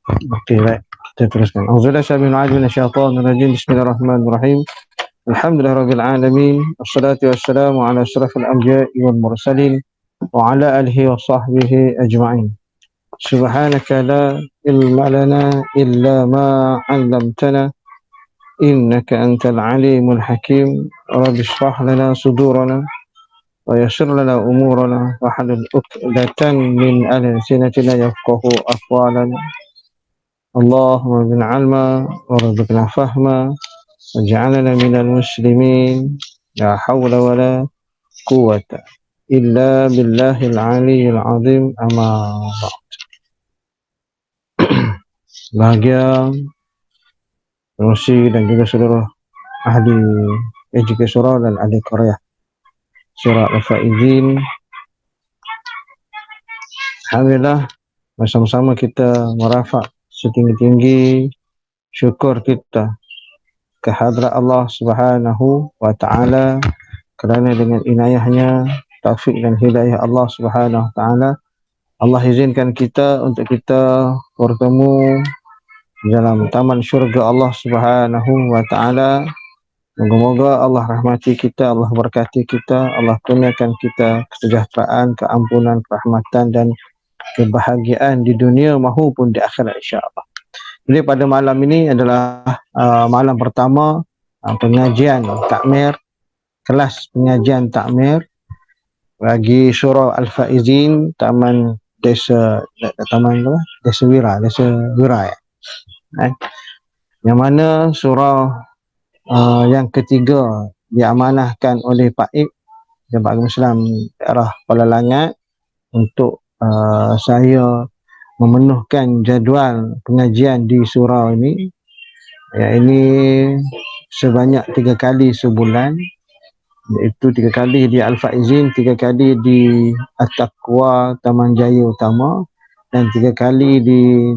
Okey, baik. Kita teruskan. Auzubillahi minasyaitonir rajim. Bismillahirrahmanirrahim. Alhamdulillahirabbil alamin. Wassalatu wassalamu ala asyrafil anbiya'i wal mursalin wa ala alihi wa sahbihi ajma'in. Subhanaka la ilma lana illa ma 'allamtana innaka antal alimul hakim. Rabbi shrah lana sudurana wa yassir lana umurana wa halul 'uqdatan min alsinatina yafqahu aqwalana. Allahumma zidna 'ilma warzuqna fahma waj'alna minal muslimin. La haula wala quwwata illa billahil aliyyil azim. Amma ba'd. Bahagia Rosi dan juga seluruh ahli EJK Surah dan ahli Korea Surah Al-Faizin. Alhamdulillah, bersama-sama kita merafak setinggi-tinggi syukur kita kehadrat Allah Subhanahu wa taala kerana dengan inayahnya, taufik dan hidayah Allah Subhanahu wa taala, Allah izinkan kita untuk kita bertemu dalam taman syurga Allah Subhanahu wa taala. Moga-moga Allah rahmati kita, Allah berkati kita, Allah kurniakan kita kesejahteraan, keampunan, kerahmatan dan kebahagiaan di dunia maupun di akhirat, insya-Allah. Jadi pada malam ini adalah malam pertama pengajian takmir, kelas pengajian takmir bagi surah Al-Faizin Taman Desa Wira ya. Yang mana surah yang ketiga diamanahkan oleh Pak Ip Jemaah Agama Islam daerah Kuala Langat untuk saya memenuhkan jadual pengajian di surau ini. Ya, ini sebanyak 3 kali sebulan, iaitu 3 kali di Al-Faizin, 3 kali di At-Taqwa Taman Jaya Utama dan 3 kali di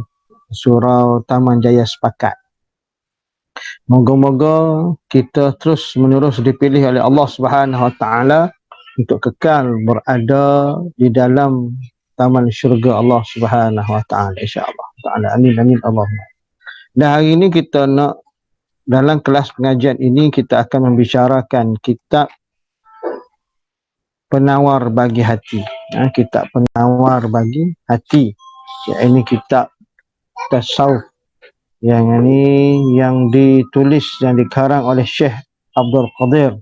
surau Taman Jaya Sepakat. Moga-moga kita terus menerus dipilih oleh Allah Subhanahu wa taala untuk kekal berada di dalam taman syurga Allah Subhanahu wa taala, insya-Allah taala. Amin amin Allahumma. Dan hari ini kita nak, dalam kelas pengajian ini kita akan membicarakan kitab penawar bagi hati. Kitab penawar bagi hati. Ini kitab tasawuf yang ditulis dan dikarang oleh Syekh Abdul Qadir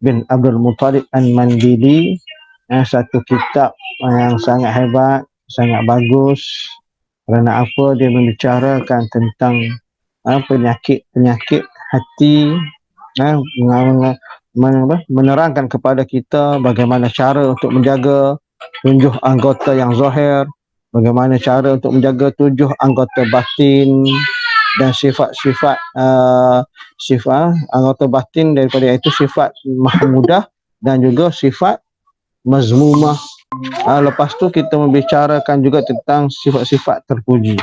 bin Abdul Muttalib Al-Mandili. Satu kitab yang sangat hebat, sangat bagus. Kerana apa? Dia membicarakan tentang penyakit-penyakit hati, menerangkan kepada kita bagaimana cara untuk menjaga 7 anggota yang zahir, bagaimana cara untuk menjaga 7 anggota batin, dan sifat-sifat anggota batin daripada itu sifat mahmudah dan juga sifat mazmumah. Lepas tu kita membicarakan juga tentang sifat-sifat terpuji.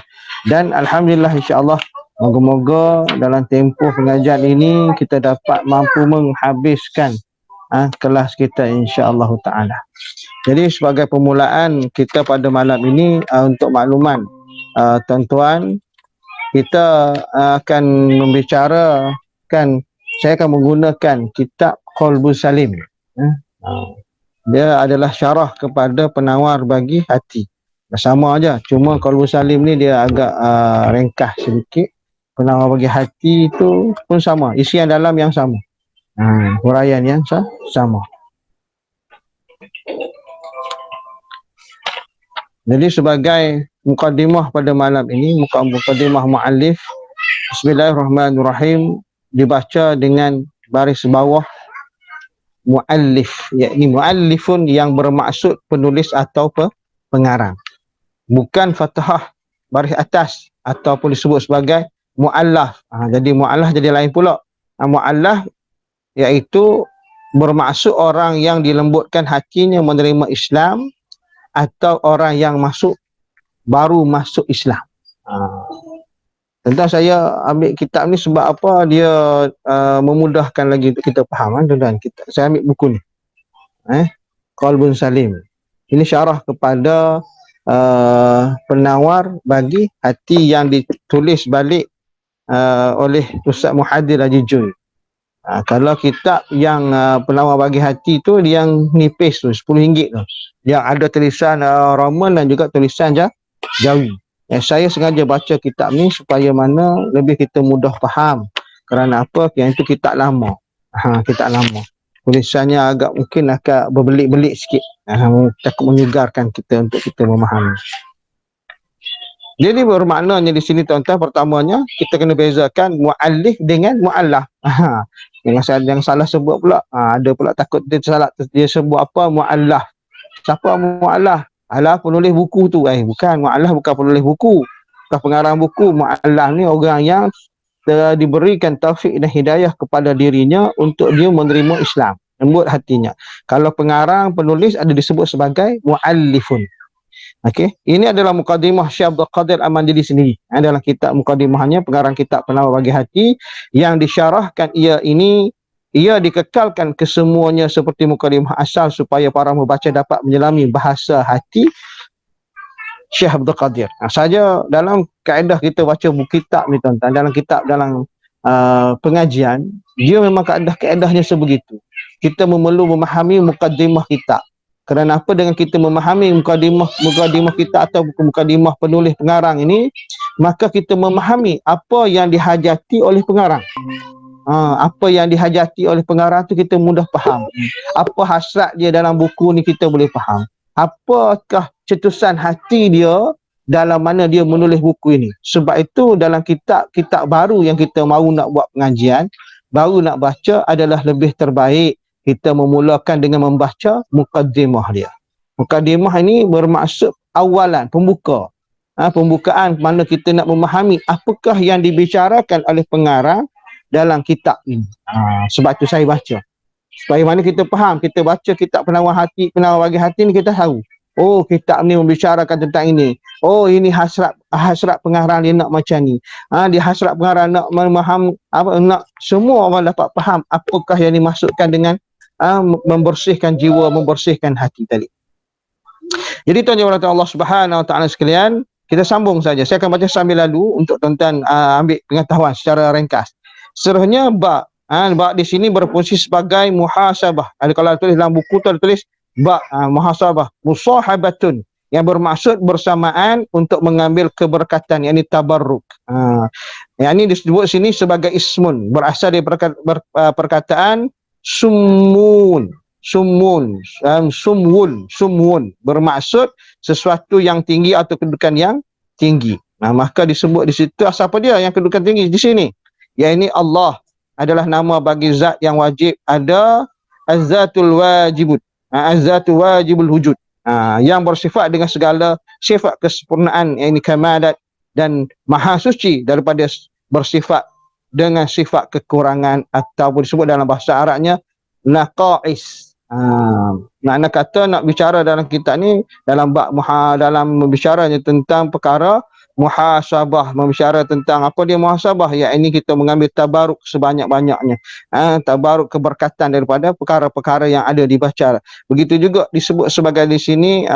Dan alhamdulillah, insya-Allah, moga-moga dalam tempoh pengajian ini kita dapat mampu menghabiskan kelas kita, insya-Allah taala. Jadi sebagai permulaan kita pada malam ini, untuk makluman tuan-tuan, kita akan membicarakan, saya akan menggunakan kitab Qalbus Salim. Dia adalah syarah kepada penawar bagi hati. Sama aja, cuma Qalbus Salim ni dia agak ringkas sedikit. Penawar bagi hati itu pun sama, isian dalam yang sama, huraian yang sama. Jadi sebagai mukadimah pada malam ini, mukadimah muallif, Bismillahirrahmanirrahim, dibaca dengan baris bawah muallif, yakni muallifun yang bermaksud penulis atau pengarang, bukan fathah baris atas ataupun disebut sebagai muallaf. Jadi muallaf jadi lain pula. Muallaf iaitu bermaksud orang yang dilembutkan hatinya menerima Islam atau orang yang baru masuk Islam. Tentang saya ambil kitab ni sebab apa? Dia memudahkan lagi untuk kita faham, tuan-tuan. Saya ambil buku ni, Qalbun Salim. Ini syarah kepada penawar bagi hati yang ditulis balik oleh Ustaz Muhaddir Haji Joy. Kalau kitab yang penawar bagi hati tu, dia yang nipis tu, RM10 tu. Yang ada tulisan Roman dan juga tulisan Jawi. Saya sengaja baca kitab ni supaya mana lebih kita mudah faham. Kerana apa? Yang itu kitab lama. Kitab lama. Tulisannya agak mungkin agak berbelit-belit sikit. Takut menyugarkan kita untuk kita memahami. Jadi bermaknanya di sini tuan-tuan, pertamanya kita kena bezakan muallif dengan muallaf. Yang salah sebut pula, ada pula takut dia salah, dia sebut apa muallaf. Siapa muallaf? Alah, penulis buku tu. Bukan, muallaf bukan penulis buku, bukan pengarang buku. Muallaf ni orang yang diberikan taufik dan hidayah kepada dirinya untuk dia menerima Islam, lembut hatinya. Kalau pengarang, penulis ada disebut sebagai muallifun. Okey, ini adalah mukadimah Syekh Abdul Qadir Al-Mandili sendiri. Dalam kitab mukadimahnya, pengarang kitab Penawar Bagi Hati, yang disyarahkan ia dikekalkan kesemuanya seperti mukadimah asal supaya para membaca dapat menyelami bahasa hati Syekh Abdul Qadir. Saja dalam kaedah kita baca buku kitab ni tuan-tuan, dalam pengajian, dia memang kaedahnya sebegitu. Kita perlu memahami mukadimah kitab. Kerana apa? Dengan kita memahami mukadimah kita atau mukadimah penulis pengarang ini, maka kita memahami apa yang dihajati oleh pengarang. Apa yang dihajati oleh pengarang tu kita mudah faham. Apa hasrat dia dalam buku ni kita boleh faham. Apakah cetusan hati dia dalam mana dia menulis buku ini. Sebab itu dalam kitab baru yang kita mahu nak buat pengajian, baru nak baca, adalah lebih terbaik kita memulakan dengan membaca mukaddimah dia. Mukaddimah ini bermaksud awalan, pembuka. Pembukaan mana kita nak memahami apakah yang dibicarakan oleh pengarang dalam kitab ini. Sebab itu saya baca. Supaya mana kita faham, kita baca kitab Penawar Bagi Hati ni, kita tahu. Oh, kitab ni membicarakan tentang ini. Oh, ini hasrat pengarang dia nak macam ni. Dia hasrat pengarang nak memaham, nak semua orang dapat faham apakah yang dimaksudkan dengan membersihkan jiwa, membersihkan hati tadi. Jadi tuan-tuan Allah Subhanahu Wa Taala sekalian, kita sambung saja. Saya akan baca sambil lalu untuk tuan-tuan ambil pengetahuan secara ringkas. Seterusnya ba di sini berfungsi sebagai muhasabah. Kalau tulis dalam buku tu ada tulis muhasabah, musahabatun, yang bermaksud bersamaan untuk mengambil keberkatan, yakni tabarruk. Yang ini disebut sini sebagai ismun, berasal dari perkataan summun, bermaksud sesuatu yang tinggi atau kedudukan yang tinggi. Maka disebut di situ siapa dia yang kedudukan tinggi di sini? Yakni Allah adalah nama bagi zat yang wajib ada, az-zatul wajibut, az-zatul wajibul wujud, yang bersifat dengan segala sifat kesempurnaan, yakni kamalat, dan maha suci daripada bersifat dengan sifat kekurangan, atau disebut dalam bahasa Arabnya naqais. Makna kata nak bicara dalam kitab ni, dalam dalam membicaranya tentang perkara muhasabah, membicara tentang apa dia muhasabah, yakni kita mengambil tabaruk sebanyak-banyaknya, tabaruk keberkatan daripada perkara-perkara yang ada dibaca. Begitu juga disebut sebagai di sini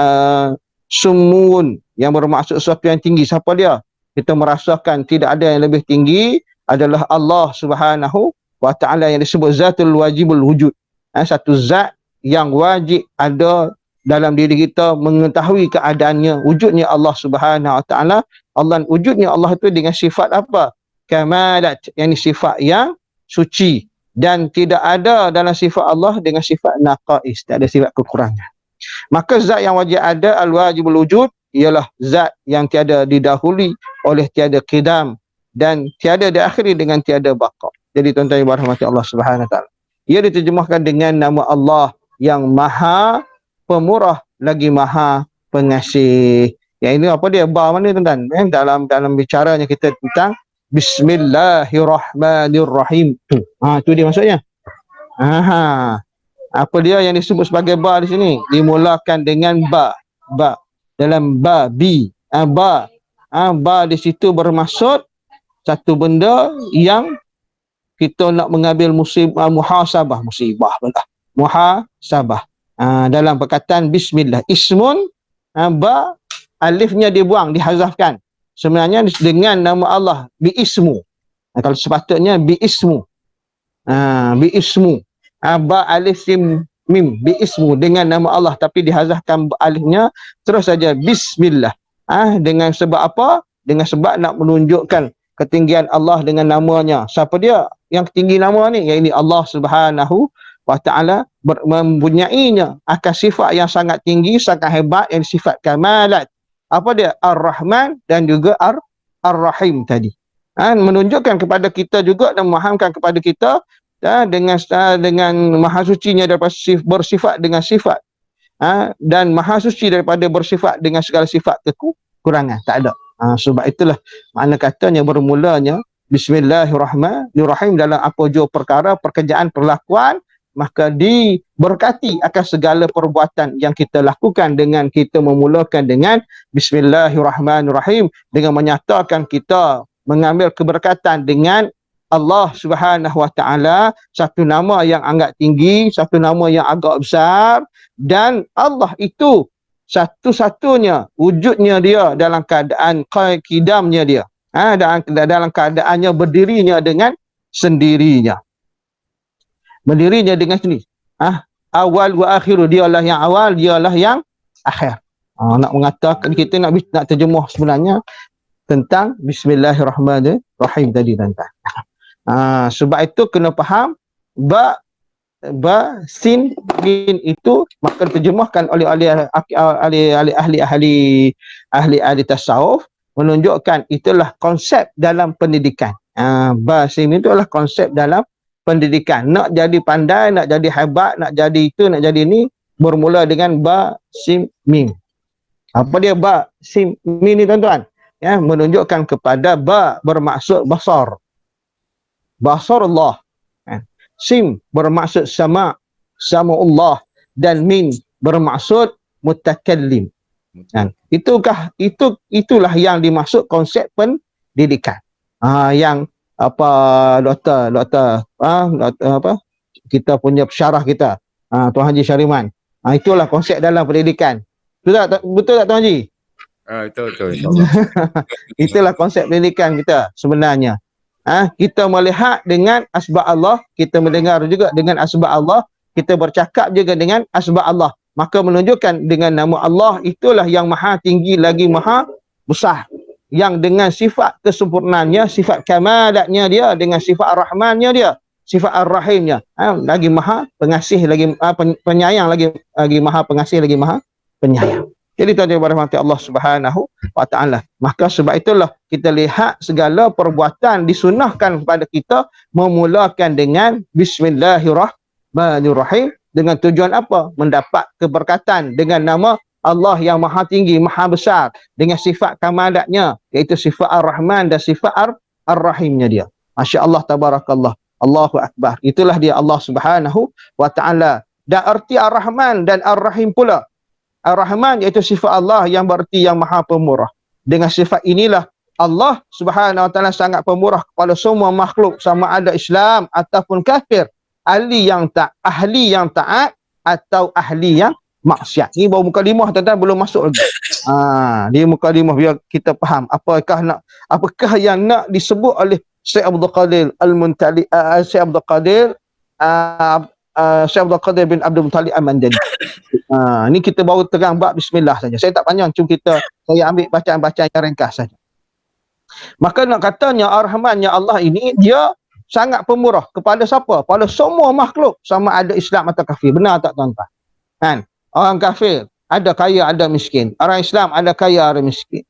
sumun, yang bermaksud sesuatu yang tinggi. Siapa dia? Kita merasakan tidak ada yang lebih tinggi adalah Allah Subhanahu Wa Taala, yang disebut zatul wajibul wujud. Satu zat yang wajib ada dalam diri kita, mengetahui keadaannya, wujudnya Allah Subhanahu Wa Taala. Wujudnya Allah itu dengan sifat apa? Kamalat, yang sifat yang suci, dan tidak ada dalam sifat Allah dengan sifat naqais, tak ada sifat kekurangan. Maka zat yang wajib ada, al-wajibul wujud, ialah zat yang tiada didahului oleh tiada qidam, dan tiada diakhiri dengan tiada baqa. Jadi tuan-tuan yang dirahmati Allah Subhanahu Wa Taala, ia diterjemahkan dengan nama Allah yang Maha Pemurah lagi Maha Pengasih. Yang ini apa dia? Ba mana tuan-tuan? Dalam bicaranya kita tentang Bismillahirrahmanirrahim. Itu dia maksudnya. Apa dia yang disebut sebagai ba di sini? Dimulakan dengan ba. Dalam babi. Ba di situ bermaksud satu benda yang kita nak mengambil muhasabah. Muhasabah. Dalam perkataan bismillah. Ismun ba alifnya dibuang, dihazafkan. Sebenarnya dengan nama Allah, biismu. Kalau sepatutnya biismu. Biismu. Ba alif sim mim, biismu, dengan nama Allah, tapi dihazafkan alifnya, terus saja bismillah. Dengan sebab apa? Dengan sebab nak menunjukkan ketinggian Allah dengan namanya. Siapa dia yang tinggi nama ni? Yang ini Allah Subhanahu wa ta'ala mempunyainya akan sifat yang sangat tinggi, sangat hebat, yang sifat kamalat. Apa dia? Ar-Rahman dan juga Ar-Rahim tadi. Menunjukkan kepada kita juga dan memahamkan kepada kita dengan maha sucinya daripada bersifat dengan sifat dan maha suci daripada bersifat dengan segala sifat kekurangan. Tak ada. Sebab itulah makna katanya bermulanya Bismillahirrahmanirrahim dalam apa jua perkara, pekerjaan, perlakuan, maka diberkati akan segala perbuatan yang kita lakukan dengan kita memulakan dengan Bismillahirrahmanirrahim, dengan menyatakan kita mengambil keberkatan dengan Allah Subhanahu wa ta'ala, satu nama yang agak tinggi, satu nama yang agak besar, dan Allah itu satu-satunya wujudnya dia dalam keadaan qidamnya dia, dalam keadaannya berdirinya dengan sendirinya. Berdirinya dengan sendiri. Awal wa akhiru, dialah yang awal, dialah yang akhir. Nak mengatakan, kita nak terjemuh sebenarnya tentang Bismillahirrahmanirrahim tadi, tuan-tuan. Sebab itu kena faham ba sin min itu maka terjemahkan oleh ahli tasawuf, menunjukkan itulah konsep dalam pendidikan. Ba sin itu adalah konsep dalam pendidikan. Nak jadi pandai, nak jadi hebat, nak jadi itu, nak jadi ini, bermula dengan ba sin mim. Apa dia ba sin mim ni, tuan-tuan? Menunjukkan kepada ba bermaksud basar. Basar Allah. Sim bermaksud sama Allah, dan min bermaksud mutakallim. Itulah yang dimaksud konsep pendidikan. Yang doktor kita punya pesyarah kita, Tuan Haji Syariman. Itulah konsep dalam pendidikan. Betul tak Tuan Haji? Betul insya-Allah. Itulah konsep pendidikan kita sebenarnya. Kita melihat dengan asbab Allah, kita mendengar juga dengan asbab Allah, kita bercakap juga dengan asbab Allah. Maka menunjukkan dengan nama Allah itulah yang maha tinggi lagi maha besar. Yang dengan sifat kesempurnaannya, sifat kamalatnya dia, dengan sifat ar-Rahmannya dia, sifat ar-Rahimnya, lagi maha pengasih, lagi penyayang, lagi maha pengasih, lagi maha penyayang. Jadi tuan-tuan berahmati Allah Subhanahu wa ta'ala. Maka sebab itulah kita lihat segala perbuatan disunahkan kepada kita memulakan dengan Bismillahirrahmanirrahim, dengan tujuan apa? Mendapat keberkatan dengan nama Allah yang maha tinggi, maha besar, dengan sifat kamalatnya, iaitu sifat ar-Rahman dan sifat ar-Rahimnya dia. Masya Allah, tabarakallah, Allahu Akbar. Itulah dia Allah Subhanahu wa ta'ala. Dan arti ar-Rahman dan ar-Rahim pula. Ar-Rahman iaitu sifat Allah yang berarti yang maha pemurah. Dengan sifat inilah Allah Subhanahu wa ta'ala sangat pemurah kepada semua makhluk, sama ada Islam ataupun kafir, ahli yang taat atau ahli yang maksiat. Ini baru mukadimah, tuan-tuan, belum masuk lagi. Dia mukadimah biar kita faham apakah yang nak disebut oleh Syekh Abdul Qadir Al-Muntali, Syekh Abdul Qadir bin Abdul Muttalib Al-Mandani. Ni kita baru terang bab bismillah saja. Saya tak panjang, cuma saya ambil bacaan-bacaan yang ringkas saja. Maka nak katanya Ar-Rahmannya Allah ini dia sangat pemurah kepada siapa? Pada semua makhluk, sama ada Islam atau kafir. Benar tak tuan-tuan? Orang kafir ada kaya ada miskin, orang Islam ada kaya ada miskin,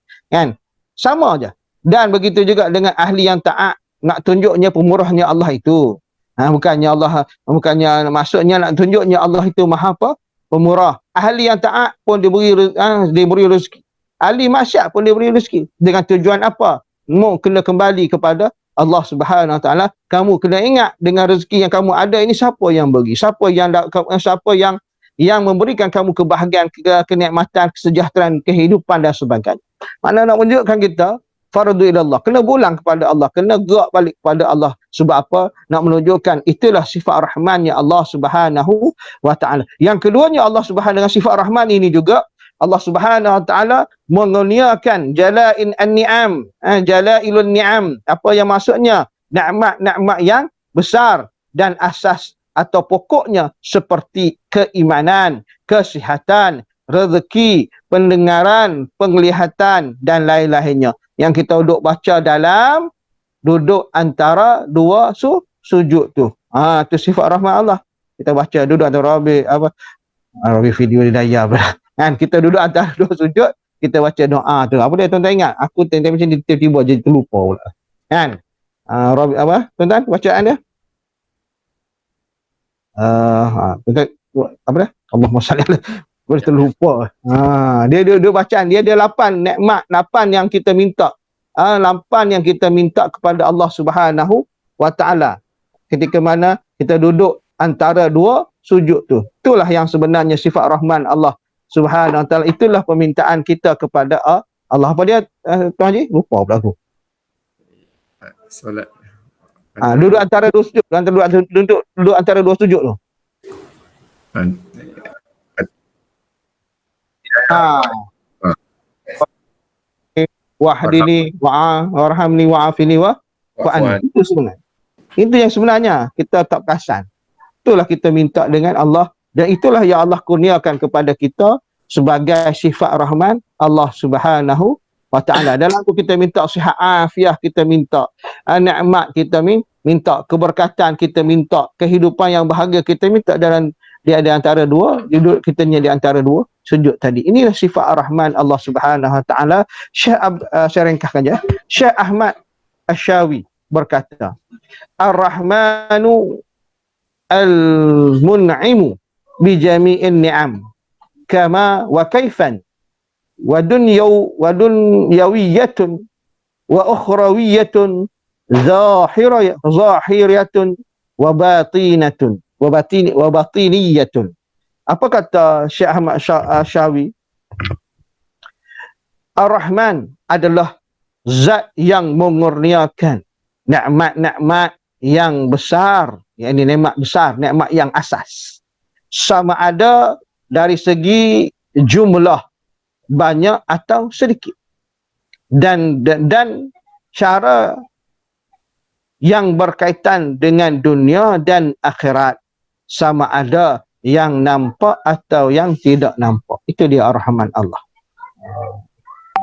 sama aja. Dan begitu juga dengan ahli yang taat, nak tunjuknya pemurahnya Allah itu. Bukannya maksudnya nak tunjuknya Allah itu maha pemurah. Ahli yang taat pun diberi rezeki. Ahli maksiat pun diberi rezeki. Dengan tujuan apa? Mau kena kembali kepada Allah Subhanahu wa ta'ala. Kamu kena ingat dengan rezeki yang kamu ada ini, siapa yang bagi? Siapa yang memberikan kamu kebahagiaan, kenikmatan, kesejahteraan, kehidupan dan sebagainya. Mana nak menunjukkan kita fardu ilallah, kena pulang kepada Allah, kena gerak balik kepada Allah. Sebab apa? Nak menunjukkan itulah sifat rahmannya Allah Subhanahu wa ta'ala. Yang keduanya, Allah Subhanahu dengan sifat rahman ini juga Allah Subhanahu Wa Taala mengurniakan jala'in an-ni'am, jala'ilun ni'am. Apa yang maksudnya? Nikmat-nikmat yang besar dan asas atau pokoknya seperti keimanan, kesihatan, rezeki, pendengaran, penglihatan dan lain-lainnya. Yang kita duduk baca dalam duduk antara dua sujud tu. Tu sifat rahmat Allah. Kita baca duduk antara Rabi video di daya pula. Kan kita duduk antara dua sujud, kita baca doa tu. Apa dia tuan-tuan ingat? Aku tengok macam tiba-tiba jadi terlupa pula. Kan? Rabi tuan-tuan bacaan dia? Tuan-tuan apa dia? Allahumma salli alaihi. Boleh terlupa. Dia bacaan dia ada 8 nikmat, 8 yang kita minta. 8 yang kita minta kepada Allah Subhanahu Wa Taala. Ketika mana kita duduk antara dua sujud tu. Itulah yang sebenarnya sifat Rahman Allah Subhanahu Wa Taala. Itulah permintaan kita kepada Allah. Apa dia Tuan Haji? Lupa pula aku. Solat. Duduk antara dua sujud, duduk antara dua sujud tu. Wahdini warhamni wa'afini wa'an. Itu sebenarnya. Itu yang sebenarnya kita tak perasan. Itulah kita minta dengan Allah, dan itulah yang Allah kurniakan kepada kita sebagai sifat Rahman Allah Subhanahu Wa Taala. Dalam tu kita minta sihat afiah, kita minta nikmat, kita minta keberkatan, kita minta kehidupan yang bahagia, kita minta dalam dia di antara dua, duduk kita di antara dua sujud tadi. Inilah sifat Ar-Rahman Allah Subhanahu Wa Taala. Saya ringkaskan je. Syekh Ahmad Asy-Syawi berkata, Ar-Rahmanu al-mun'imu bi jami'in ni'am kama wa kaifan wa dunyawiyatun wa ukhrawiyatun zahiriyatun wa batinatun wa batiniyatun. Apa kata Syekh Ahmad Syawi? Ar-Rahman adalah zat yang mengurniakan nikmat-nikmat yang besar, yakni nikmat besar, nikmat yang asas. Sama ada dari segi jumlah banyak atau sedikit. Dan cara yang berkaitan dengan dunia dan akhirat, sama ada yang nampak atau yang tidak nampak. Itu dia Ar-Rahman Allah.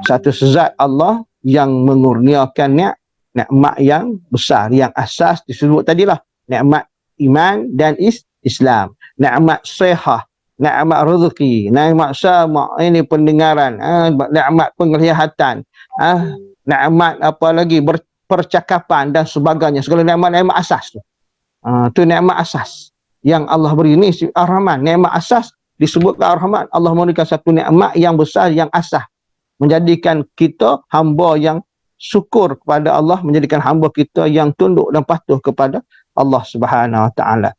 Satu zat Allah yang mengurniakan nikmat yang besar, yang asas disebut tadilah. Nikmat iman dan Islam. Nikmat sihah, nikmat rezeki, nikmat sama, ini pendengaran, nikmat penglihatan, nikmat apa lagi, percakapan dan sebagainya. Segala nikmat-nikmat asas tu. Tu nikmat asas yang Allah beri. Ini Ar-Rahman, nikmat asas disebutkan Ar-Rahman. Allah memberikan satu nikmat yang besar, yang asas, menjadikan kita hamba yang syukur kepada Allah, menjadikan hamba kita yang tunduk dan patuh kepada Allah Subhanahu Wa Taala.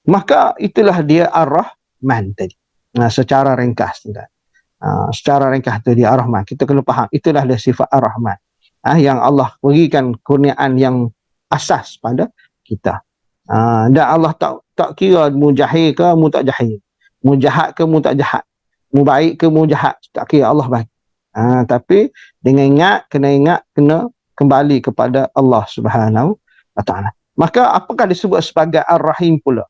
Maka itulah dia Ar-Rahman tadi. Secara ringkas, secara ringkas tu dia Ar-Rahman. Kita kena faham, itulah dia sifat Ar-Rahman. Yang Allah berikan kurniaan yang asas pada kita. Dan Allah tak kira mu jahil ke mu tak jahil, mu jahat ke mu tak jahat, mu baik ke mu jahat, tak kira, Allah baik. Tapi dengan kena kembali kepada Allah Subhanahu Wa Taala. Maka apakah disebut sebagai Ar-Rahim pula?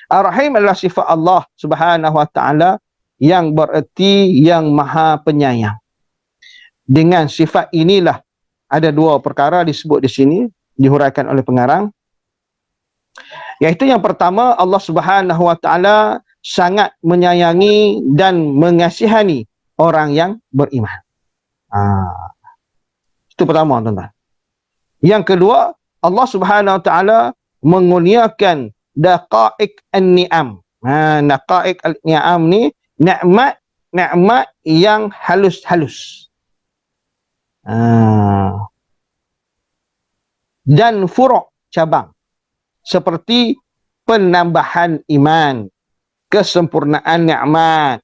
Ar-Rahim adalah sifat Allah Subhanahu Wa Taala yang bererti yang Maha Penyayang. Dengan sifat inilah ada dua perkara disebut di sini, dihuraikan oleh pengarang. Iaitu yang pertama, Allah Subhanahu Wa Taala sangat menyayangi dan mengasihani orang yang beriman. Itu pertama, tuan-tuan. Yang kedua, Allah Subhanahu Wa Taala mengurniakan daqaiq an-ni'am. Daqaiq an-ni'am ni nikmat yang halus-halus. Dan furu' cabang, seperti penambahan iman, kesempurnaan nikmat,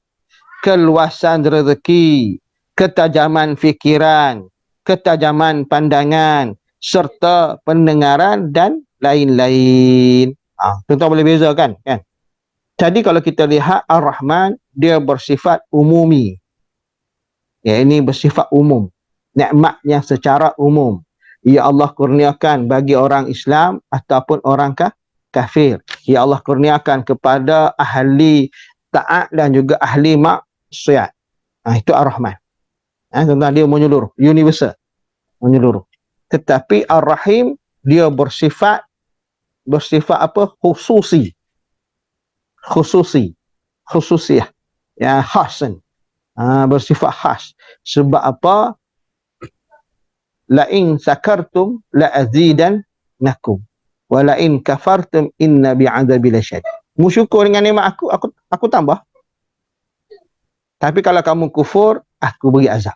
keluasan rezeki, ketajaman fikiran, ketajaman pandangan, serta pendengaran dan lain-lain. Tuan-tuan boleh bezakan, kan? Jadi kalau kita lihat Ar-Rahman, dia bersifat umumi. Ya, ini bersifat umum. Nikmat yang secara umum. Ya Allah kurniakan bagi orang Islam ataupun orang kafir. Ya Allah kurniakan kepada ahli taat dan juga ahli maksiat. Itu Ar-Rahman. Tentang dia menyeluruh, universal, menyeluruh. Tetapi Ar-Rahim dia bersifat apa? Khususiah. Ya, khasan. Bersifat khas. Sebab apa? La in sakartum la azidannakum wa la in kafartum inna bi'adzabi lasyadid. Mu syukur dengan nikmat aku tambah. Tapi kalau kamu kufur, aku beri azab.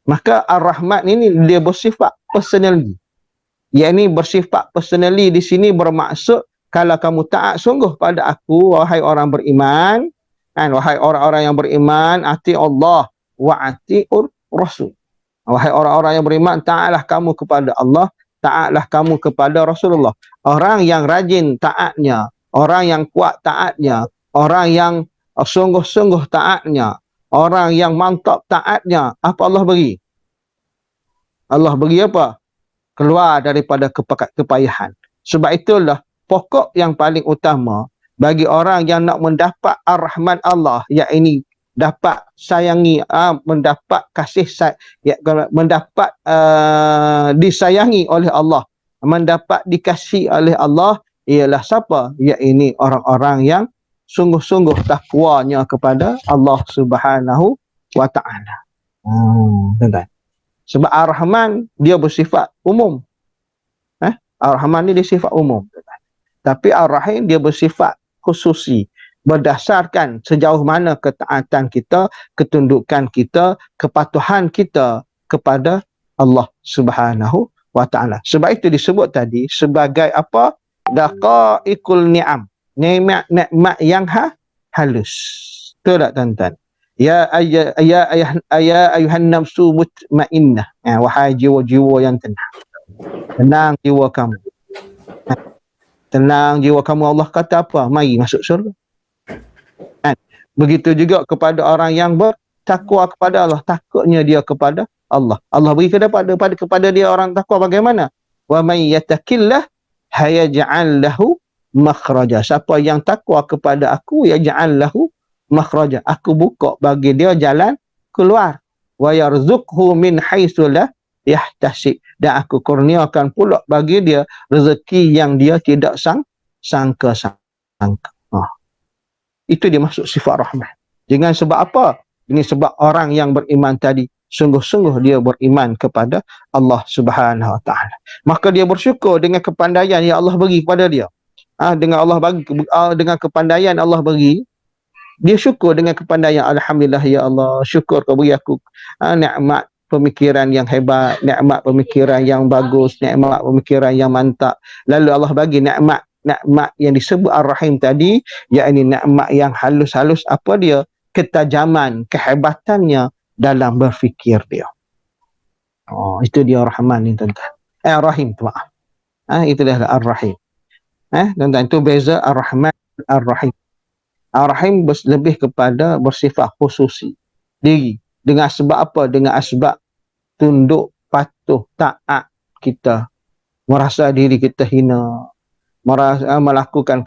Maka Ar-Rahman ini dia bersifat personally. Yang ini bersifat personally di sini bermaksud kalau kamu taat sungguh pada aku, wahai orang beriman, wahai orang-orang yang beriman, ati Allah wa ati'ur Rasul. Wahai orang-orang yang beriman, taatlah kamu kepada Allah, taatlah kamu kepada Rasulullah. Orang yang rajin taatnya, orang yang kuat taatnya, orang yang sungguh-sungguh taatnya, orang yang mantap taatnya, apa Allah beri? Allah beri apa? Keluar daripada kepayahan. Sebab itulah pokok yang paling utama bagi orang yang nak mendapat Ar-Rahman Allah, yakni dapat sayangi, mendapat kasih mendapat disayangi oleh Allah, mendapat dikasihi oleh Allah, ialah siapa? Yakni orang-orang yang sungguh-sungguh takwanya kepada Allah Subhanahu wa taala. Tuan-tuan. Sebab Ar-Rahman dia bersifat umum. Ar-Rahman ni dia sifat umum. Tapi Ar-Rahim dia bersifat khususi. Berdasarkan sejauh mana ketaatan kita, ketundukan kita, kepatuhan kita kepada Allah Subhanahu wa taala. Sebab itu disebut tadi sebagai apa? Daqaiqul ni'am. Nikmat yang halus. Betul tak tuan-tuan? Ya ayuhan nafsu mutmainnah. Wahai jiwa-jiwa yang tenang. Tenang jiwa kamu. Tenang jiwa kamu. Allah kata apa? Mari masuk surga. Begitu juga kepada orang yang bertakwa kepada Allah, takutnya dia kepada Allah. Allah beri kepada dia orang takwa bagaimana? Wa may yattaqillah hayaj'al lahu makhraja. Siapa yang takwa kepada aku, yaj'al lahu makhraja. Aku buka bagi dia jalan keluar. Wa yarzuqhu min haitsu la yahtasib. Dan aku kurniakan pula bagi dia rezeki yang dia tidak sangka. Itu dia maksud sifat Rahman. Dengan sebab apa? Ini sebab orang yang beriman tadi sungguh-sungguh dia beriman kepada Allah Subhanahu wa taala. Maka dia bersyukur dengan kepandaian yang Allah bagi kepada dia. Dengan kepandaian Allah bagi, dia syukur dengan kepandaian. Alhamdulillah ya Allah, syukur kau beri aku nikmat pemikiran yang hebat, nikmat pemikiran yang bagus, nikmat pemikiran yang mantap. Lalu Allah bagi nikmat yang disebut Ar-Rahim tadi, yakni nikmat yang halus-halus. Apa dia? Ketajaman, kehebatannya dalam berfikir dia. Itu dia Rahman ni tuan-tuan. Ar-Rahim, maaf. Itu dia Ar-Rahim. Tuan-tuan, itu beza Ar-Rahman dan Ar-Rahim. Ar-Rahim lebih kepada bersifat khususi diri. Dengan sebab apa? Dengan sebab tunduk, patuh, taat kita. Merasa diri kita hina. Melakukan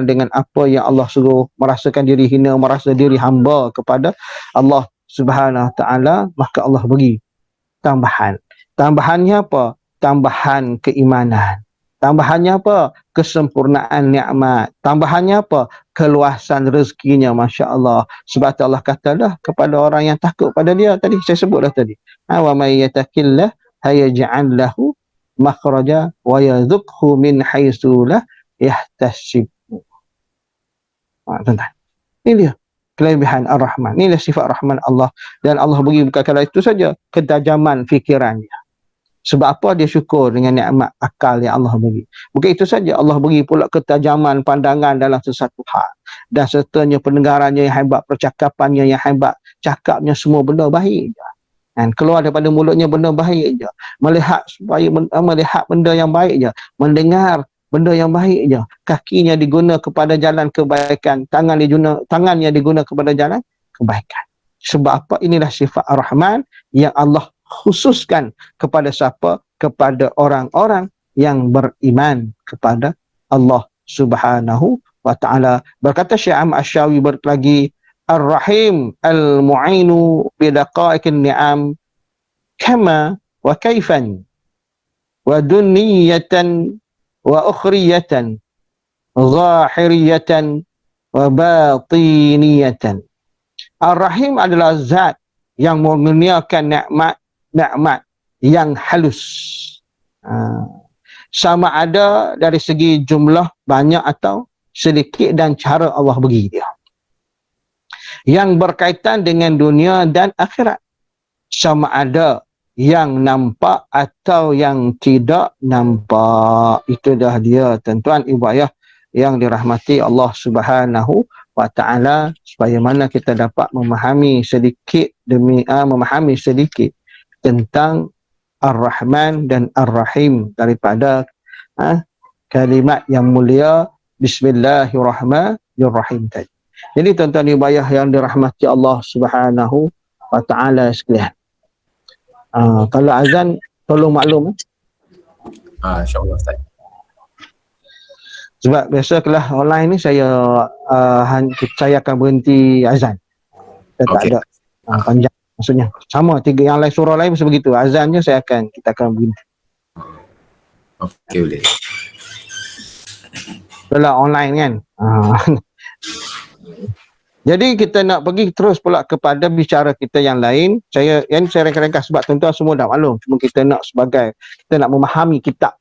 dengan apa yang Allah suruh, merasakan diri hina, merasa diri hamba kepada Allah Subhanahu wa taala, maka Allah beri tambahan. Tambahannya apa? Tambahan keimanan. Tambahannya apa? Kesempurnaan nikmat. Tambahannya apa? Keluasan rezekinya, masya-Allah. Sebab Allah katalah kepada orang yang takut pada dia tadi, saya sebutlah tadi. Wa may yattaqillah hayaj'al lahu makhraja wa yarzuqhu min haitsu la yahtasib. Tuan-tuan. Ini dia kelebihan Ar-Rahman. Inilah sifat Rahman Allah. Dan Allah beri bukan kala itu saja, ketajaman fikirannya. Sebab apa? Dia syukur dengan nikmat akal yang Allah beri. Bukan itu saja, Allah beri pula ketajaman pandangan dalam sesuatu hal. Dan sertanya pendengarannya yang hebat, percakapannya yang hebat, cakapnya semua benda baik je. Dan keluar daripada mulutnya benda baik je. Melihat benda yang baik je. Mendengar benda yang baik je. Kakinya diguna kepada jalan kebaikan. Tangannya diguna kepada jalan kebaikan. Sebab apa? Inilah sifat Ar-Rahman yang Allah khususkan kepada siapa? Kepada orang-orang yang beriman kepada Allah Subhanahu wa ta'ala. Berkata Syekh Ahmad Asy-Syawi lagi, Ar-Rahim al-mu'inu bidaqaiqin ni'am kama wa kaifan wa dunniyatan wa ukhriyatan zahiriyatan wa batiniyatan. Ar-Rahim adalah zat yang mengurniakan nikmat yang halus. Sama ada dari segi jumlah banyak atau sedikit dan cara Allah bagi dia. Yang berkaitan dengan dunia dan akhirat. Sama ada yang nampak atau yang tidak nampak. Itu dah dia, tuan-tuan ibu ayah yang dirahmati Allah Subhanahu wa ta'ala, supaya mana kita dapat memahami sedikit demi memahami sedikit tentang Ar-Rahman dan Ar-Rahim daripada kalimat yang mulia Bismillahirrahmanirrahim tadi. Jadi tuan-tuan ibu ayah yang dirahmati Allah Subhanahu wa ta'ala sekalian, kalau azan tolong maklum. InsyaAllah Ustaz. Sebab biasa kelas online ni saya akan berhenti azan. Kita tak ada panjang. Maksudnya sama tiga yang lain, surah lain mesti begitu. Azannya kita akan berhenti. Okey, boleh. Kalau online kan. Jadi kita nak pergi terus pula kepada bicara kita yang lain. Saya ringkas sebab tuan-tuan semua dah maklum. Cuma kita nak memahami kitab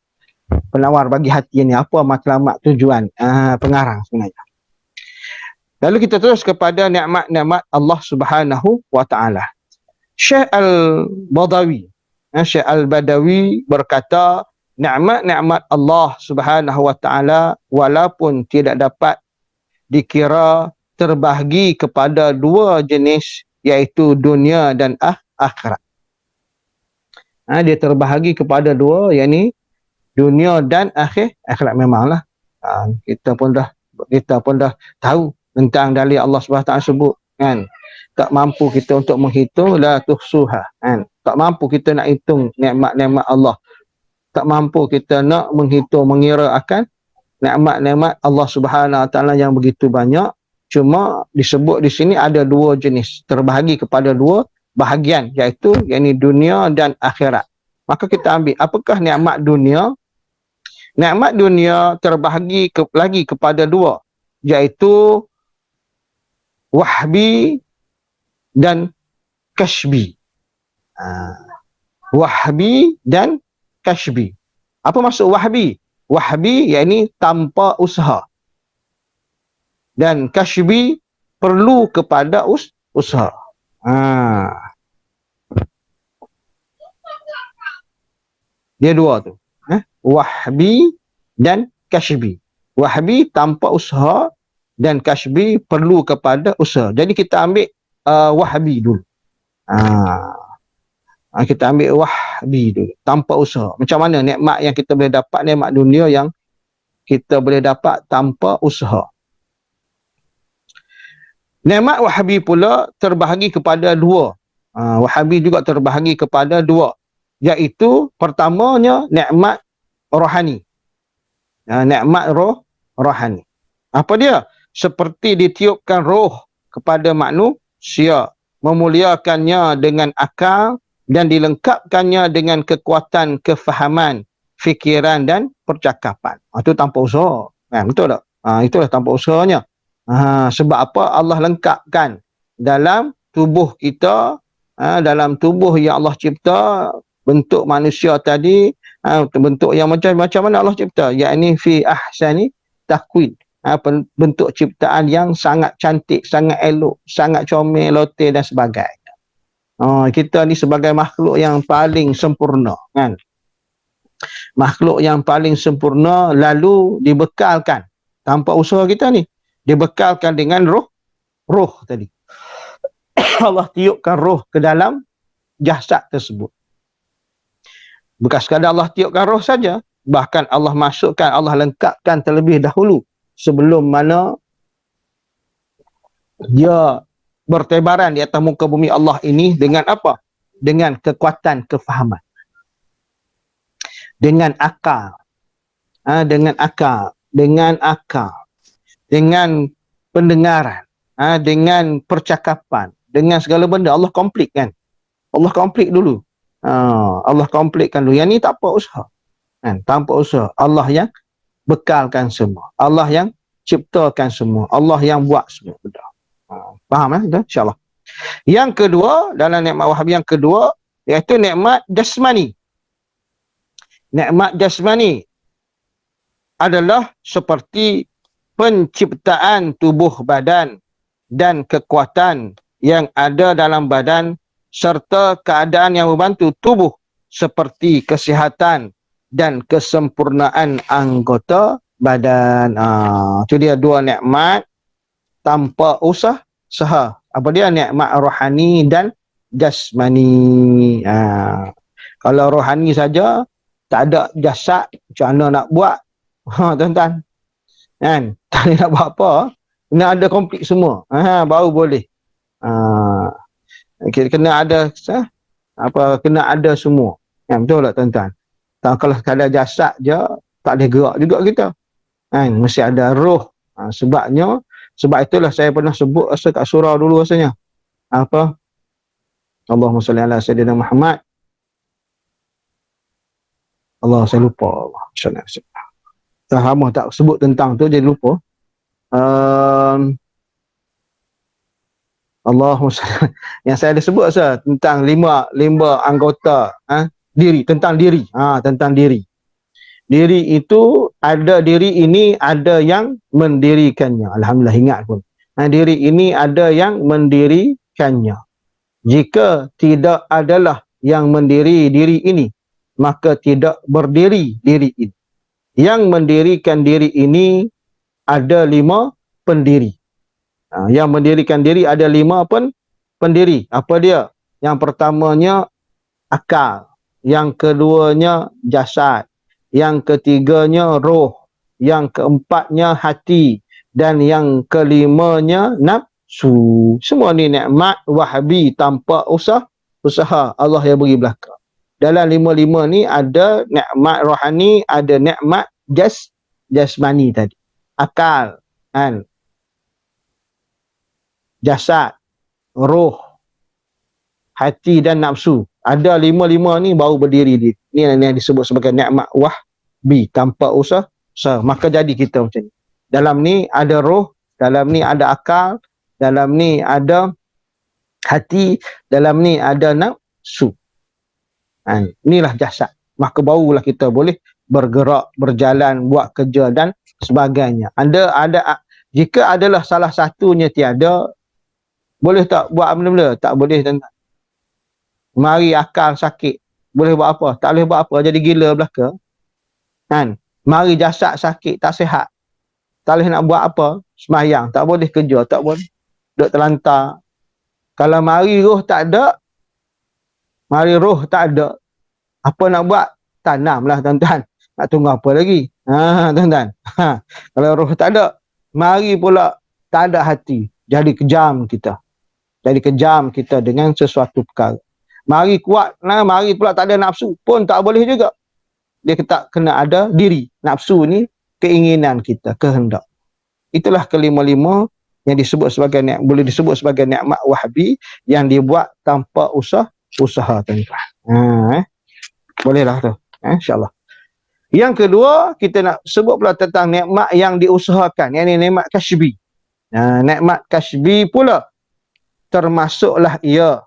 Penawar Bagi Hati ini, apa matlamat tujuan pengarang sebenarnya. Lalu kita terus kepada nikmat-nikmat Allah Subhanahu wa ta'ala. Syekh Al-Badawi Syekh Al-Badawi berkata, nikmat-nikmat Allah Subhanahu wa ta'ala walaupun tidak dapat dikira terbahagi kepada dua jenis, iaitu dunia dan akhirat. Dia terbahagi kepada dua, yakni dunia dan akhirat. Memanglah kita pun dah tahu tentang dalil Allah Subhanahu wa ta'ala sebut kan. Tak mampu kita untuk menghitung, la tuhsuha kan. Tak mampu kita nak hitung nikmat-nikmat Allah. Tak mampu kita nak menghitung, mengira akan nikmat-nikmat Allah Subhanahu wa ta'ala yang begitu banyak. Cuma disebut di sini ada dua jenis, terbahagi kepada dua bahagian, iaitu yakni dunia dan akhirat. Maka kita ambil apakah nikmat dunia? Nikmat dunia terbahagi lagi kepada dua, iaitu wahbi dan kashbi. Wahbi dan kashbi. Apa maksud wahbi? Wahbi yakni tanpa usaha. Dan kashbi perlu kepada usaha. Dia dua tu. Wahbi dan kashbi. Wahbi tanpa usaha dan kashbi perlu kepada usaha. Jadi kita ambil wahbi dulu. Kita ambil wahbi dulu, tanpa usaha. Macam mana nikmat yang kita boleh dapat, nikmat dunia yang kita boleh dapat tanpa usaha. Nikmat wahbi pula terbahagi kepada dua. Wahbi juga terbahagi kepada dua, iaitu pertamanya nikmat rohani. Nikmat rohani. Apa dia? Seperti ditiupkan roh kepada manusia, memuliakannya dengan akal dan dilengkapkannya dengan kekuatan kefahaman, fikiran dan percakapan. Itu tanpa usaha. Betul tak? Itulah tanpa usahanya. Sebab apa? Allah lengkapkan dalam tubuh kita, dalam tubuh yang Allah cipta, bentuk manusia tadi, bentuk yang macam mana Allah cipta, yakni fi ahsani takwin. Bentuk ciptaan yang sangat cantik, sangat elok, sangat comel, loteh dan sebagainya. Kita ni sebagai makhluk yang paling sempurna kan. Makhluk yang paling sempurna, lalu dibekalkan tanpa usaha kita ni, dibekalkan dengan roh tadi. Allah tiupkan roh ke dalam jasad tersebut. Bukan sekadar Allah tiupkan roh saja, bahkan Allah masukkan, Allah lengkapkan terlebih dahulu sebelum mana dia bertebaran di atas muka bumi Allah ini dengan apa? Dengan kekuatan kefahaman, dengan akal, dengan akal, dengan pendengaran, dengan percakapan, dengan segala benda. Allah komplit kan? Allah komplit dulu. Allah komplitkan dulu. Yang ni tak apa usaha. Kan? Tanpa usaha. Allah yang bekalkan semua. Allah yang ciptakan semua. Allah yang buat semua benda. Faham InsyaAllah. Yang kedua, dalam nikmat Wahabi yang kedua, iaitu nikmat jasmani. Nikmat jasmani adalah seperti penciptaan tubuh badan dan kekuatan yang ada dalam badan serta keadaan yang membantu tubuh seperti kesihatan dan kesempurnaan anggota badan. Itu dia dua nikmat tanpa usaha. Apa dia? Nikmat rohani dan jasmani. Kalau rohani saja, tak ada jasad, macam mana nak buat? Tuan-tuan. Kan? Tak boleh nak buat apa. Kena ada komplit semua. Baru boleh. Kena ada kena ada semua. Betul tak tuan-tuan? Kalau ada jasad je, tak boleh gerak juga kita. Mesti ada roh. Sebab itulah saya pernah sebut rasa kat surau dulu rasanya. Apa? Allahumma salli ala Sayyidina Muhammad. Allah, saya lupa. Allah. Dah lama tak sebut tentang tu, jadi lupa. Allahumma salli. Yang saya ada sebut tentang lima anggota diri, tentang diri. Tentang diri. Diri itu ada, diri ini ada yang mendirikannya. Alhamdulillah ingat pun. Diri ini ada yang mendirikannya. Jika tidak adalah yang mendiri diri ini, maka tidak berdiri diri ini. Yang mendirikan diri ini ada 5 pendiri. Yang mendirikan diri ada 5 pendiri. Apa dia? Yang pertamanya akal. Yang keduanya jasad. Yang ketiganya roh. Yang keempatnya hati. Dan yang kelimanya nafsu. Semua ni nikmat Wahabi tanpa usaha. Allah yang beri belaka. Dalam 5 ni ada nikmat rohani, ada nikmat jasmani tadi. Akal, jasad, roh, hati dan nafsu. Ada 5 ni baru berdiri. Ini yang disebut sebagai nikmat Wahabi tanpa usaha. Maka jadi kita macam ni. Dalam ni ada roh, dalam ni ada akal, dalam ni ada hati, dalam ni ada nafsu. Inilah jasad. Maka barulah kita boleh bergerak, berjalan, buat kerja dan sebagainya. Jika adalah salah satunya tiada, boleh tak buat benda-benda? Tak boleh. Mari akal sakit, boleh buat apa? Tak boleh buat apa, jadi gila belaka. Mari jasad sakit, tak sihat, tak boleh nak buat apa? Semayang, tak boleh kerja, tak boleh. Duduk terlantar. Kalau mari roh tak ada, apa nak buat? Tanamlah tuan-tuan. Nak tunggu apa lagi? Tuan-tuan. Kalau roh tak ada, mari pula tak ada hati. Jadi kejam kita. Dengan sesuatu perkara. Mari kuat, mari pula tak ada nafsu pun tak boleh juga. Dia tak kena ada diri. Nafsu ni keinginan kita, kehendak. Itulah kelima-lima yang boleh disebut sebagai nikmat Wahabi yang dibuat tanpa usaha tuan-tuan. Bolehlah tu. InsyaAllah. Yang kedua, kita nak sebut pula tentang nikmat yang diusahakan. Yang ni nikmat kasbi. Nikmat kasbi pula termasuklah ia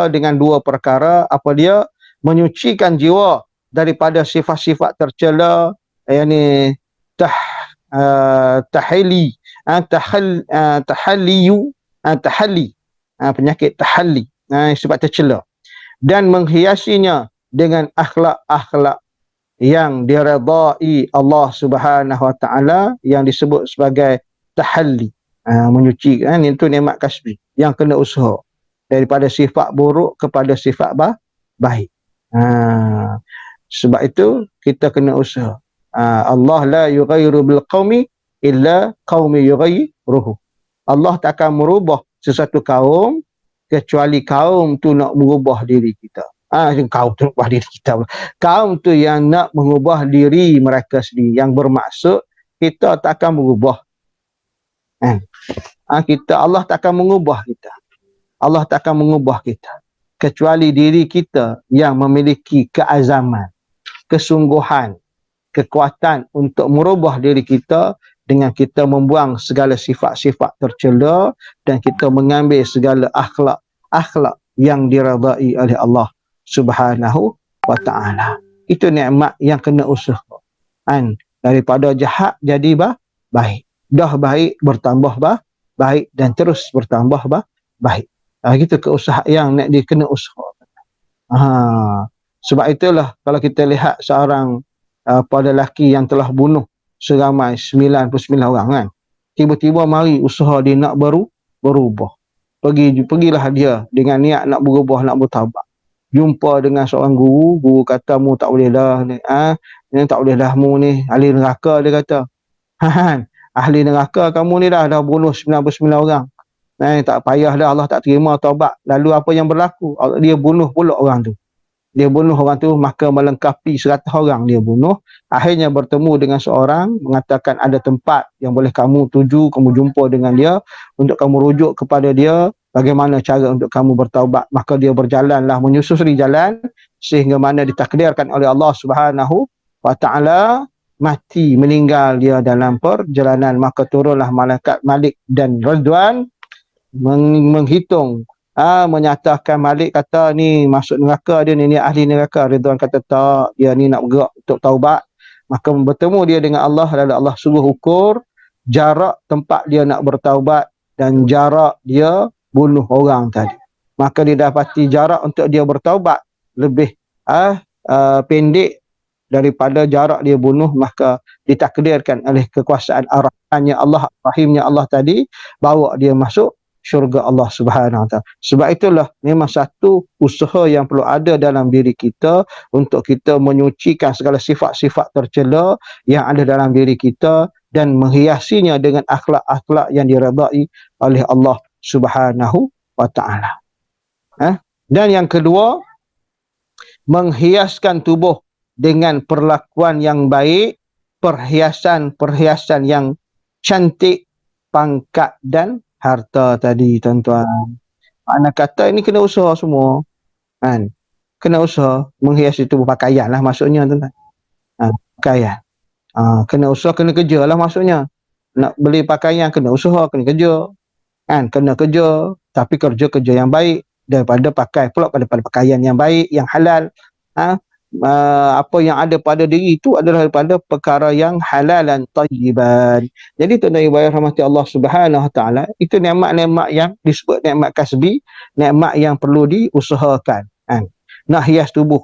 dengan 2 perkara. Apa dia? Menyucikan jiwa daripada sifat-sifat tercela, yakni penyakit tahalli, sifat tercela, dan menghiasinya dengan akhlak-akhlak yang diredai Allah Subhanahu Wa Taala, yang disebut sebagai tahalli, menyucikan. Itu nikmat kasbi yang kena usaha daripada sifat buruk kepada sifat baik. Sebab itu kita kena usaha. Allah la yughayyiru bil qaumi illa qaumi yughayyiruhu. Allah tak akan merubah sesuatu kaum kecuali kaum tu nak merubah diri kita. Kaum tu nak merubah diri kita. Kaum tu yang nak mengubah diri mereka sendiri. Yang bermaksud kita tak akan merubah. Allah tak akan mengubah kita. Allah tak akan mengubah kita. Kecuali diri kita yang memiliki keazaman, kesungguhan, kekuatan untuk merubah diri kita dengan kita membuang segala sifat-sifat tercela dan kita mengambil segala akhlak yang diredai oleh Allah Subhanahu wa ta'ala. Itu nikmat yang kena usaha. Daripada jahat jadi baik. Dah baik bertambah baik dan terus bertambah baik. Itu keusahaan yang nak dikena usaha. Sebab itulah kalau kita lihat seorang pada lelaki yang telah bunuh seramai 99 orang kan. Tiba-tiba mari usaha dia nak berubah. Pergilah dia dengan niat nak berubah, nak bertaubat. Jumpa dengan seorang guru kata mu tak boleh dah ni. Ni tak boleh dah mu ni ahli neraka, dia kata. Ahli neraka kamu ni dah bunuh 99 orang. Tak payah dah, Allah tak terima taubat. Lalu apa yang berlaku? Dia bunuh pula orang tu. Dia bunuh orang tu, maka melengkapi 100 orang dia bunuh. Akhirnya bertemu dengan seorang, mengatakan ada tempat yang boleh kamu tuju, kamu jumpa dengan dia, untuk kamu rujuk kepada dia, bagaimana cara untuk kamu bertaubat. Maka dia berjalanlah, menyusuri jalan, sehingga mana ditakdirkan oleh Allah Subhanahu wa ta'ala, mati, meninggal dia dalam perjalanan. Maka turunlah malaikat Malik dan Ridwan, menghitung, menyatakan Malik kata ni masuk neraka dia ni ahli neraka. Ridwan kata tak, dia ni nak bergerak untuk taubat. Maka bertemu dia dengan Allah, lalu Allah suruh ukur jarak tempat dia nak bertaubat dan jarak dia bunuh orang tadi. Maka dia dapati jarak untuk dia bertaubat lebih pendek daripada jarak dia bunuh. Maka ditakdirkan oleh kekuasaan ar-Rahmannya Allah, Rahimnya Allah tadi, bawa dia masuk syurga Allah Subhanahu wa ta'ala. Sebab itulah memang satu usaha yang perlu ada dalam diri kita untuk kita menyucikan segala sifat-sifat tercela yang ada dalam diri kita dan menghiasinya dengan akhlak-akhlak yang diredai oleh Allah Subhanahu wa ta'ala. Dan yang kedua, menghiaskan tubuh dengan perlakuan yang baik, perhiasan-perhiasan yang cantik, pangkat dan harta tadi, tuan-tuan. Makna kata ini kena usaha semua. Kena usaha menghiasi tubuh, pakaian lah maksudnya, tuan-tuan. Pakaian. Kena usaha, kena kerja lah maksudnya. Nak beli pakaian kena usaha, kena kerja. Kena kerja, tapi kerja-kerja yang baik, daripada pakai pula pada pakaian yang baik, yang halal. Apa yang ada pada diri itu adalah daripada perkara yang halal dan tayyiban. Jadi tuan-tuan ibu ayah rahmati Allah Subhanahu wa ta'ala, itu nikmat-nikmat yang disebut nikmat kasbi, nikmat yang perlu diusahakan. Nak hias tubuh,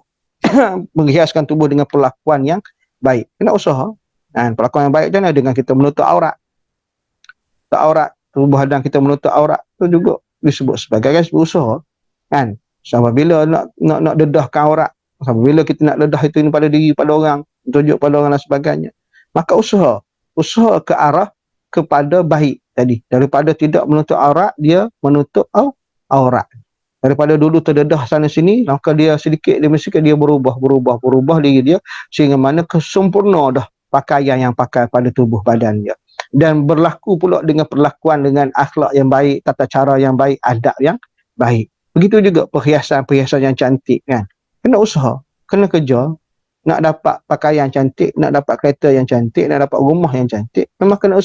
menghiaskan tubuh dengan perlakuan yang baik, kena usaha. Perlakuan yang baik macam dengan kita menutup aurat. Tubuh badan kita menutup aurat, itu juga disebut sebagai usaha. Apabila nak dedahkan aurat, apabila kita nak ledah itu pada diri, pada orang, tunjuk pada orang dan sebagainya, maka usaha ke arah kepada baik tadi. Daripada tidak menutup aurat, dia menutup aurat. Daripada dulu terdedah sana sini, maka dia sedikit demi sedikit dia berubah diri dia, sehingga mana kesempurna dah pakaian yang pakai pada tubuh badan dia. Dan berlaku pula dengan perlakuan, dengan akhlak yang baik, tata cara yang baik, adab yang baik. Begitu juga perhiasan-perhiasan yang cantik kan. Kena usaha, kena kerja, nak dapat pakaian cantik, nak dapat kereta yang cantik, nak dapat rumah yang cantik, memang kena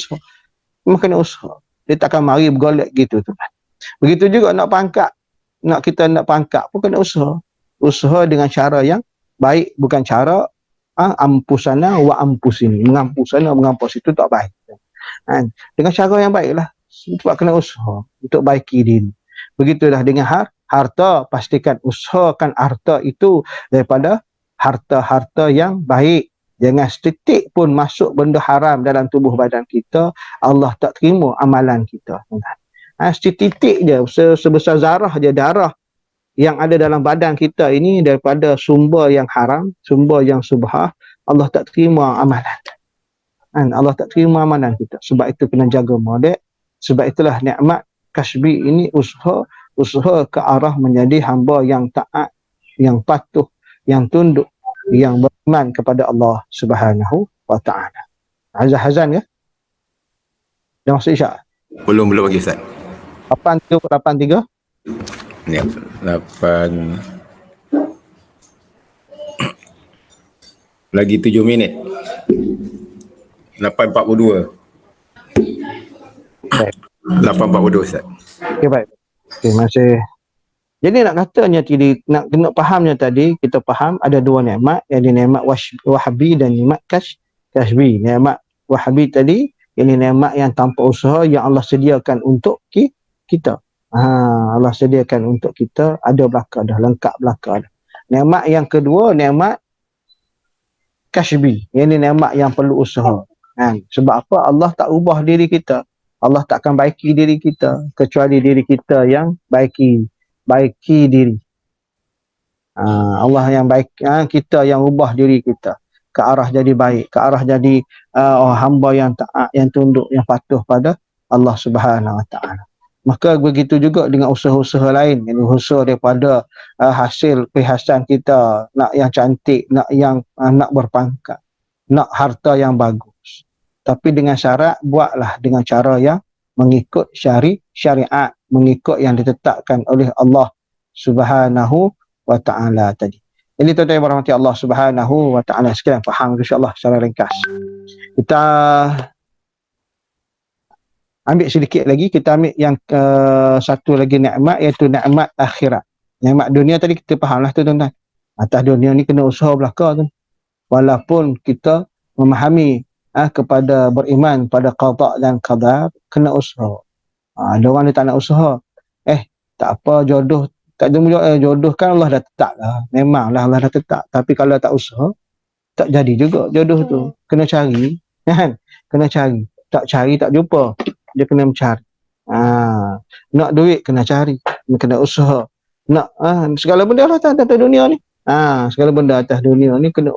usaha. Dia takkan mari bergolek gitu tu. Begitu juga nak pangkat, kita nak pangkat pun kena usaha. Usaha dengan cara yang baik, bukan cara ampusana wa ampusini. Mengampus sana, mengampus itu tak baik. Dengan cara yang baiklah. Sebab kena usaha untuk baiki diri. Begitulah dengan harta, pastikan usahakan harta itu daripada harta-harta yang baik. Jangan setitik pun masuk benda haram dalam tubuh badan kita, Allah tak terima amalan kita. Setitik je, sebesar zarah je darah yang ada dalam badan kita ini daripada sumber yang haram, sumber yang subhah, Allah tak terima amalan. Allah tak terima amalan kita. Sebab itu kena jaga molek, Sebab itulah nikmat kasbi ini usaha ke arah menjadi hamba yang taat, yang patuh, yang tunduk, yang beriman kepada Allah Subhanahu wa taala. Hazan ya? Dah masuk isyak? Belum lagi Ustaz. 8.83. Ni 8 lagi 7 minit. 8.42. Baik. 8.42 Ustaz. Okey, baik. Okey, masih. Jadi nak katanya tadi, nak kena fahamnya tadi, kita faham ada dua nikmat, iaitu nikmat wahabi dan nikmat kasbi. Nikmat wahabi tadi, ini nikmat yang tanpa usaha yang Allah sediakan untuk kita. Allah sediakan untuk kita, ada belaka dah, lengkap belaka dah. Nikmat yang kedua, nikmat kasbi. Ini nikmat yang perlu usaha. Sebab apa? Allah tak ubah diri kita. Allah takkan baiki diri kita kecuali diri kita yang baiki diri. Allah yang baik, kita yang ubah diri kita ke arah jadi baik, ke arah jadi hamba yang taat, yang tunduk, yang patuh pada Allah Subhanahu Wa Taala. Maka begitu juga dengan usaha-usaha lain, ini usaha daripada hasil perhiasan kita, nak yang cantik, nak yang nak berpangkat, nak harta yang bagus. Tapi dengan syarat, buatlah dengan cara yang mengikut syariat, mengikut yang ditetapkan oleh Allah Subhanahu wa Ta'ala tadi. Ini tuan-tuan yang berahmati Allah Subhanahu wa Ta'ala sekalian, faham insya-Allah secara ringkas. Kita ambil sedikit lagi, kita ambil yang satu lagi nikmat, iaitu nikmat akhirat. Nikmat dunia tadi kita fahamlah tuan-tuan. Atas dunia ni kena usaha belaka tu. Walaupun kita memahami kepada beriman pada qada dan qadar, kena usaha. Ada orang dia tak nak usaha. Tak apa, jodoh tak jodoh kan Allah dah tetap lah. Memanglah Allah dah tetap. Tapi kalau tak usaha, tak jadi juga jodoh tu. Kena cari. Kan? Kena cari. Tak cari, tak jumpa. Dia kena mencari. Nak duit, kena cari. Kena usaha. Nak segala benda lah atas dunia ni. Segala benda atas dunia ni kena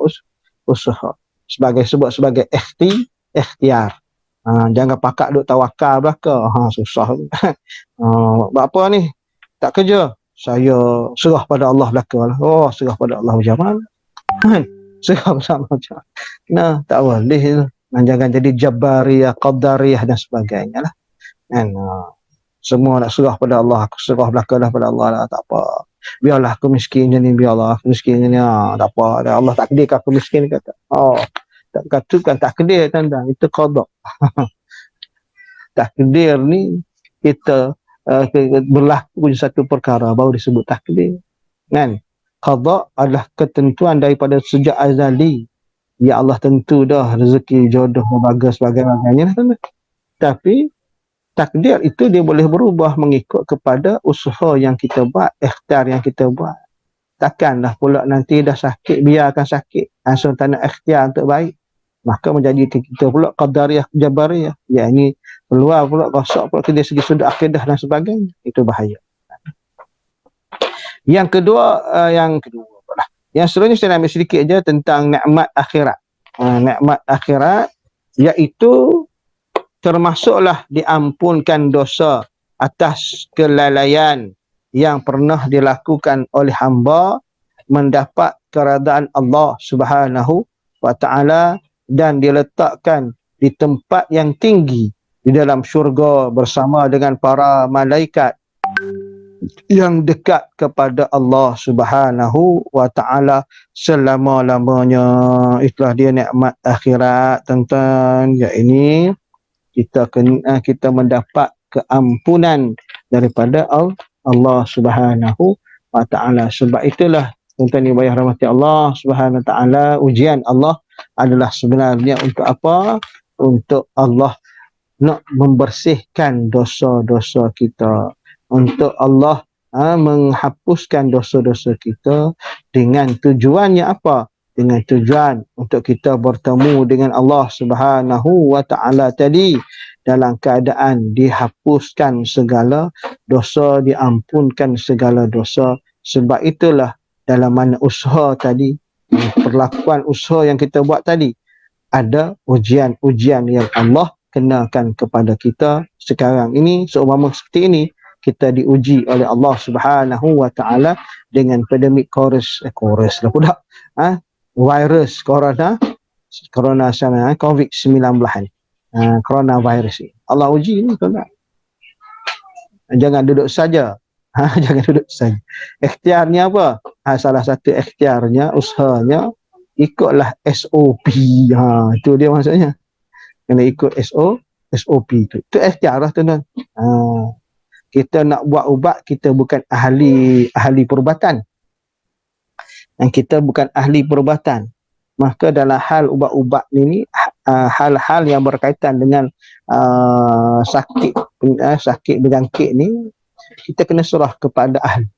usaha. Sebut sebagai ikhtiar. Jangan pakak duk tawakal belaka. Susah. Buat apa ni? Tak kerja. Saya serah pada Allah belaka lah. Serah pada Allah macam mana? Serah pada Allah macam mana? Nah, tak boleh tu. Jangan jadi jabariyah, qadariyah dan sebagainya lah. Semua nak serah pada Allah. Aku serah belaka dah pada Allah lah. Tak apa. Biarlah aku miskin je ni. Biarlah aku miskin je ni. Tak apa. Allah takdirkan aku miskin kata. Tak katakan takdir tanda. Itu qada. Takdir ni kita berlaku satu perkara baru disebut takdir. Kan? Qada adalah ketentuan daripada sejak azali. Ya Allah tentu dah rezeki, jodoh, bagus, sebagainya. Tapi takdir itu dia boleh berubah mengikut kepada usaha yang kita buat, ikhtiar yang kita buat. Takkanlah pula nanti dah sakit, biarkan sakit. Langsung tak nak ikhtiar untuk baik. Maka menjadi kita pula qadariyah, jabariyah. Ya ini keluar pula, rosak pula dari segi sudut akidah dan sebagainya. Itu bahaya. Yang kedua, yang seterusnya saya ambil sedikit aja tentang nikmat akhirat. Nikmat akhirat iaitu termasuklah diampunkan dosa atas kelalaian yang pernah dilakukan oleh hamba, mendapat keredaan Allah Subhanahu wa Ta'ala dan diletakkan di tempat yang tinggi di dalam syurga bersama dengan para malaikat yang dekat kepada Allah Subhanahu wa Ta'ala selama-lamanya. Itulah dia nikmat akhirat, tuan-tuan. Ya, ini kita mendapat keampunan daripada Allah Subhanahu wa Ta'ala. Sebab itulah tuan-tuan yang bayar rahmati Allah Subhanahu wa Ta'ala, ujian Allah adalah sebenarnya untuk apa? Untuk Allah nak membersihkan dosa-dosa kita. Untuk Allah menghapuskan dosa-dosa kita dengan tujuannya apa? Dengan tujuan untuk kita bertemu dengan Allah Subhanahu wa Ta'ala tadi dalam keadaan dihapuskan segala dosa, diampunkan segala dosa. Sebab itulah dalam mana usaha tadi, perlakuan usaha yang kita buat tadi, ada ujian-ujian yang Allah kenakan kepada kita sekarang ini, seumpama seperti ini, kita diuji oleh Allah Subhanahu wa taala dengan pandemik virus lah pula, virus corona sana, COVID-19 ni, coronavirus ni. Allah uji ni tuan. Jangan duduk saja. Jangan duduk saja. Ikhtiarnya apa? Salah satu ikhtiarnya, usahanya, ikutlah SOP. Itu dia maksudnya. Kena ikut SOP tu. Itu ikhtiar lah tuan. Kita nak buat ubat, kita bukan ahli perubatan. Dan kita bukan ahli perubatan. Maka dalam hal ubat-ubat ini, hal-hal yang berkaitan dengan sakit berjangkit ni, kita kena serah kepada ahli.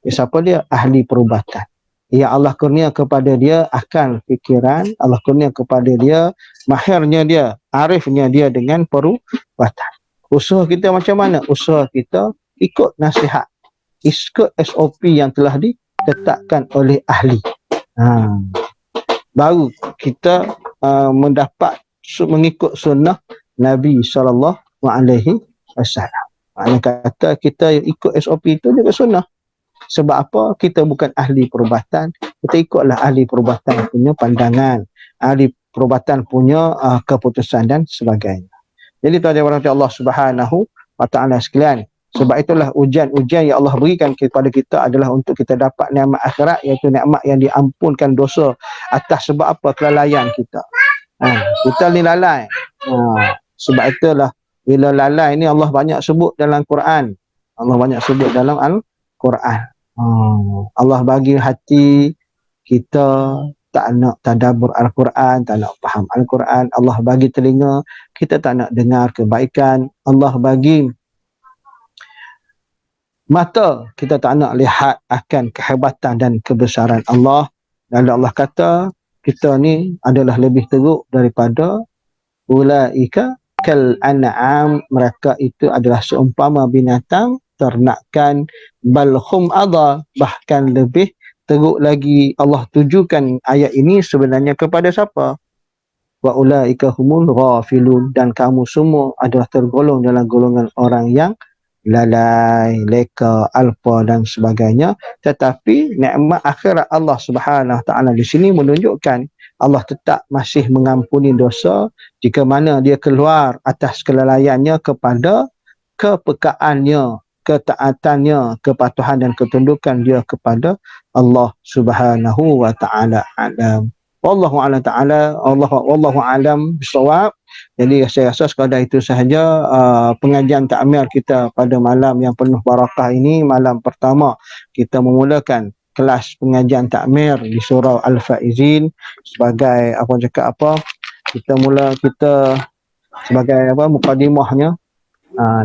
Siapa dia? Ahli perubatan. Ya Allah kurnia kepada dia akal fikiran, Allah kurnia kepada dia mahirnya dia, arifnya dia dengan perubatan. Usaha kita macam mana? Usaha kita ikut nasihat, ikut SOP yang telah ditetapkan oleh ahli. Baru kita mendapat mengikut sunnah Nabi SAW. Maknanya kata kita ikut SOP itu juga sunnah. Sebab apa? Kita bukan ahli perubatan, kita ikutlah ahli perubatan punya pandangan, ahli perubatan punya keputusan dan sebagainya. Jadi tuan-tuan Allah Subhanahu wa taala sekalian, sebab itulah ujian-ujian yang Allah berikan kepada kita adalah untuk kita dapat nikmat akhirat, iaitu nikmat yang diampunkan dosa atas sebab apa? Kelalaian kita. Kita ni lalai. Sebab itulah bila lalai ni Allah banyak sebut dalam Quran. Allah banyak sebut dalam Al-Quran. Allah bagi hati kita tak nak tadabbur Al-Quran, tak nak faham Al-Quran. Allah bagi telinga, kita tak nak dengar kebaikan. Allah bagi mata, kita tak nak lihat akan kehebatan dan kebesaran Allah. Dan Allah kata, kita ni adalah lebih teruk daripada ulaika kal an'am, mereka itu adalah seumpama binatang ternakan, balhum adha, bahkan lebih teruk lagi. Allah tujukan ayat ini sebenarnya kepada siapa? Wa ulaika humul ghafilun, dan kamu semua adalah tergolong dalam golongan orang yang lalai, leka, alpa dan sebagainya. Tetapi nikmat akhirat Allah Subhanahu taala di sini menunjukkan Allah tetap masih mengampuni dosa jika mana dia keluar atas kelalaiannya kepada kepekaannya, ketaatannya, kepatuhan dan ketundukan dia kepada Allah Subhanahu wa taala. Wallahu a'lam ta'ala, wallahu a'lam bisawab. Jadi saya rasa sekadar itu sahaja pengajian takmir kita pada malam yang penuh barakah ini. Malam pertama kita memulakan kelas pengajian takmir di surau Al-Faizin sebagai kita sebagai mukadimahnya,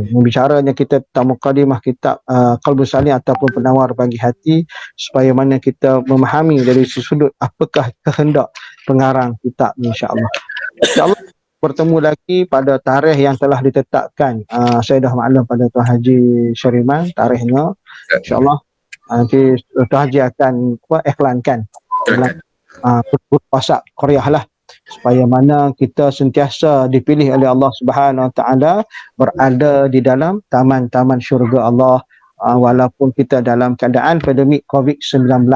bicaranya kita tentang mukadimah kitab Qalbus Salim ataupun penawar bagi hati, supaya mana kita memahami dari sudut apakah kehendak pengarang kitab ni, insya-Allah. Insya-Allah bertemu lagi pada tarikh yang telah ditetapkan. Saya dah maklum pada Tuan Haji Syariman tarikhnya. Insya-Allah nanti Tuan Haji akan iklankan WhatsApp Korea lah, supaya mana kita sentiasa dipilih oleh Allah Subhanahu Wa Taala berada di dalam taman-taman syurga Allah, walaupun kita dalam keadaan pandemik COVID-19.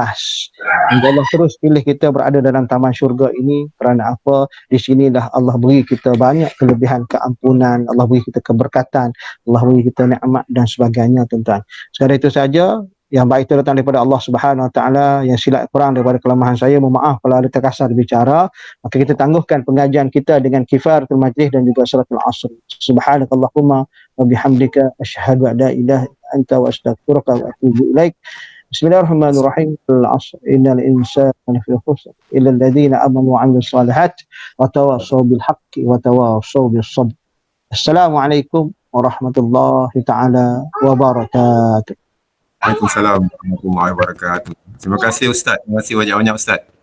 Allah terus pilih kita berada dalam taman syurga ini kerana apa? Di sinilah Allah beri kita banyak kelebihan keampunan, Allah beri kita keberkatan, Allah beri kita nikmat dan sebagainya, tuan-tuan. Sekadar itu saja. Yang baik itu datang daripada Allah Subhanahu Wa Taala, yang silap kurang daripada kelemahan saya, mohon maaf kalau ada terkasar bicara. Maka kita tangguhkan pengajian kita dengan kifaratul majlis dan juga salatul asr. Subhanakallahumma wa bihamdika asyhadu an la ilaha illa anta wa astaghfiruka wa atubu ilaik. Bismillahirrahmanirrahim. Al-'asr innal insana lafi khusr illa alladhina amanu wa 'amilus shalihat wa tawassaw bil haqqi wa tawassaw bis sabr. Assalamualaikum warahmatullahi taala wabarakatuh. Waalaikumsalam warahmatullahi wabarakatuh. Terima kasih Ustaz. Terima kasih banyak-banyak Ustaz.